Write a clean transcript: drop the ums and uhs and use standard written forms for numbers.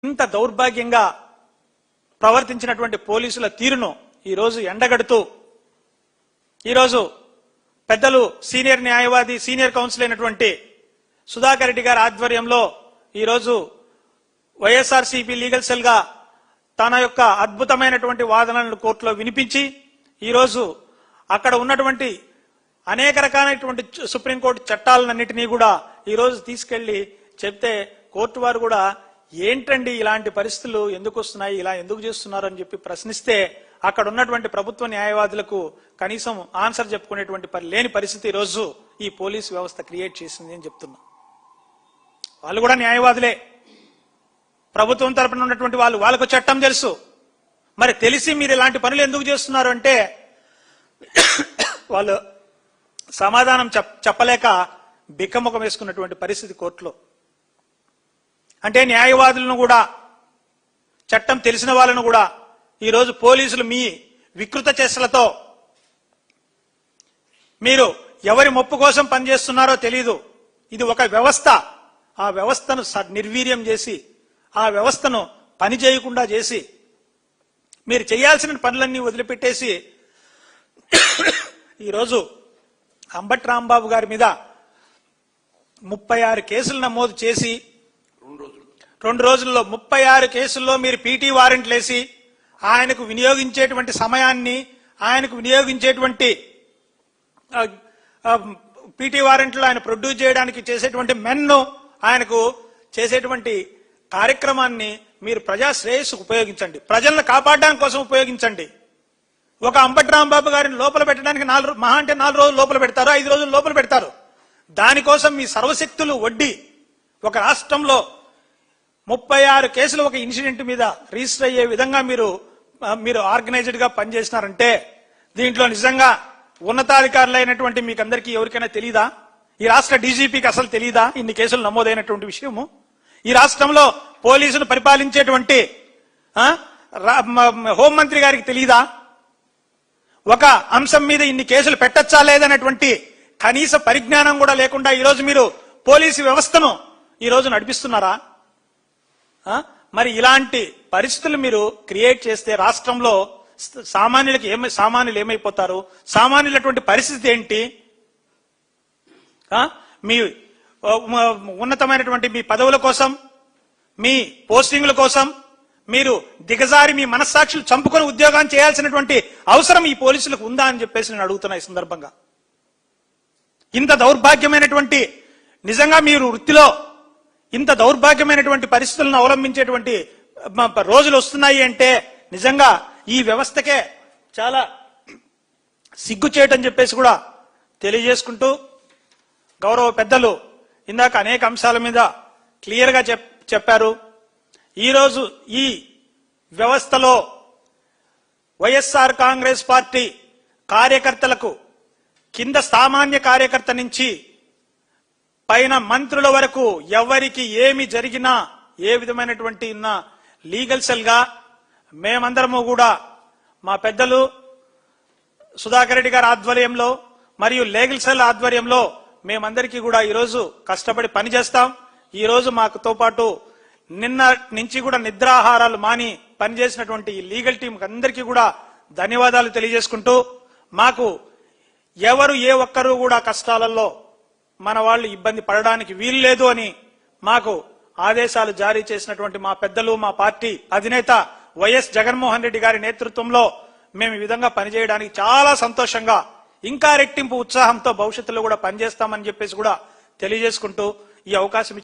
ఇంత దౌర్భాగ్యంగా ప్రవర్తించినటువంటి పోలీసుల తీరును ఈరోజు ఎండగడుతూ ఈరోజు పెద్దలు సీనియర్ న్యాయవాది సీనియర్ కౌన్సిల్ అయినటువంటి సుధాకర్ రెడ్డి గారి ఆధ్వర్యంలో ఈరోజు వైఎస్ఆర్సీపీ లీగల్ సెల్ గా తన యొక్క అద్భుతమైనటువంటి వాదనలను కోర్టులో వినిపించి ఈరోజు అక్కడ ఉన్నటువంటి అనేక రకాలైనటువంటి సుప్రీంకోర్టు చట్టాలన్నింటినీ కూడా ఈరోజు తీసుకెళ్లి చెప్తే కోర్టు వారు కూడా ఏంటండి ఇలాంటి పరిస్థితులు ఎందుకు వస్తున్నాయి, ఇలా ఎందుకు చేస్తున్నారు అని చెప్పి ప్రశ్నిస్తే అక్కడ ఉన్నటువంటి ప్రభుత్వ న్యాయవాదులకు కనీసం ఆన్సర్ చెప్పుకునేటువంటి లేని పరిస్థితి ఈరోజు ఈ పోలీసు వ్యవస్థ క్రియేట్ చేసింది అని చెప్తున్నా. వాళ్ళు కూడా న్యాయవాదులే, ప్రభుత్వం తరపున ఉన్నటువంటి వాళ్ళకు చట్టం తెలుసు. మరి తెలిసి మీరు ఇలాంటి పనులు ఎందుకు చేస్తున్నారు అంటే వాళ్ళు సమాధానం చెప్పలేక బిక్కముఖం వేసుకున్నటువంటి పరిస్థితి కోర్టులో. అంటే న్యాయవాదులను కూడా చట్టం తెలిసిన వాళ్ళను కూడా ఈరోజు పోలీసులు మీ వికృత చేష్టలతో మీరు ఎవరి మొప్పు కోసం పనిచేస్తున్నారో తెలీదు. ఇది ఒక వ్యవస్థ. ఆ వ్యవస్థను నిర్వీర్యం చేసి ఆ వ్యవస్థను పని చేయకుండా చేసి మీరు చేయాల్సిన పనులన్నీ వదిలిపెట్టేసి ఈరోజు అంబటి రాంబాబు గారి మీద 36 కేసులు నమోదు చేసి 2 రోజుల్లో 36 కేసుల్లో మీరు పీటీ వారెంట్లు వేసి ఆయనకు వినియోగించేటువంటి సమయాన్ని ఆయనకు వినియోగించేటువంటి పీటీ వారెంట్లు ఆయన ప్రొడ్యూస్ చేయడానికి చేసేటువంటి మెన్ను ఆయనకు చేసేటువంటి కార్యక్రమాన్ని మీరు ప్రజా శ్రేయస్సుకు ఉపయోగించండి, ప్రజలను కాపాడడానికి కోసం ఉపయోగించండి. ఒక అంబటి రాంబాబు గారిని లోపల పెట్టడానికి 4 రోజులు లోపల పెడతారు, 5 రోజులు లోపల పెడతారు. దానికోసం మీ సర్వశక్తులు వడ్డీ ఒక రాష్ట్రంలో 36 కేసులు ఒక ఇన్సిడెంట్ మీద రిజిస్టర్ అయ్యే విధంగా మీరు ఆర్గనైజ్డ్ గా పనిచేసినారంటే దీంట్లో నిజంగా ఉన్నతాధికారులు అయినటువంటి మీకందరికీ ఎవరికైనా తెలీదా? ఈ రాష్ట్ర డీజీపీకి అసలు తెలీదా ఇన్ని కేసులు నమోదైనటువంటి విషయము? ఈ రాష్ట్రంలో పోలీసులు పరిపాలించేటువంటి హోంమంత్రి గారికి తెలీదా? ఒక అంశం మీద ఇన్ని కేసులు పెట్టచ్చా లేదనేటువంటి కనీస పరిజ్ఞానం కూడా లేకుండా ఈరోజు మీరు పోలీసు వ్యవస్థను ఈరోజు నడిపిస్తున్నారా? మరి ఇలాంటి పరిస్థితులు మీరు క్రియేట్ చేస్తే రాష్ట్రంలో సామాన్యులు ఏమైపోతారు? సామాన్యులటువంటి పరిస్థితి ఏంటి? మీ ఉన్నతమైనటువంటి మీ పదవుల కోసం మీ పోస్టింగ్ల కోసం మీరు దిగజారి మీ మనస్సాక్షులు చంపుకొని ఉద్యోగాన్ని చేయాల్సినటువంటి అవసరం ఈ పోలీసులకు ఉందా అని చెప్పేసి నేను అడుగుతున్నా. ఈ సందర్భంగా ఇంత దౌర్భాగ్యమైనటువంటి నిజంగా మీరు వృత్తిలో ఇంత దౌర్భాగ్యమైనటువంటి పరిస్థితులను అవలంబించేటువంటి రోజులు వస్తున్నాయి అంటే నిజంగా ఈ వ్యవస్థకే చాలా సిగ్గుచేటని చెప్పేసి కూడా తెలియజేసుకుంటూ గౌరవ పెద్దలు ఇందాక అనేక అంశాల మీద క్లియర్ గా చెప్పారు. ఈరోజు ఈ వ్యవస్థలో వైఎస్ఆర్ కాంగ్రెస్ పార్టీ కార్యకర్తలకు కింద సామాన్య కార్యకర్త నుంచి పైన మంత్రుల వరకు ఎవరికి ఏమి జరిగినా ఏ విధమైనటువంటి లీగల్ సెల్ గా మేమందరము కూడా మా పెద్దలు సుధాకర్ రెడ్డి గారి ఆధ్వర్యంలో మరియు లీగల్ సెల్ ఆధ్వర్యంలో మేమందరికీ కూడా ఈరోజు కష్టపడి పనిచేస్తాం. ఈరోజు మాకుతో పాటు నిన్న నుంచి కూడా నిద్రాహారాలు మాని పనిచేసినటువంటి ఈ లీగల్ టీం అందరికీ కూడా ధన్యవాదాలు తెలియజేసుకుంటూ మాకు ఎవరు ఏ ఒక్కరు కూడా కష్టాలలో మన వాళ్ళు ఇబ్బంది పడడానికి వీలు లేదు అని మాకు ఆదేశాలు జారీ చేసినటువంటి మా పెద్దలు మా పార్టీ అధినేత వైఎస్ జగన్మోహన్ రెడ్డి గారి నేతృత్వంలో మేము ఈ విధంగా పనిచేయడానికి చాలా సంతోషంగా ఇంకా రెట్టింపు ఉత్సాహంతో భవిష్యత్తులో కూడా పనిచేస్తామని చెప్పేసి కూడా తెలియజేసుకుంటూ ఈ అవకాశం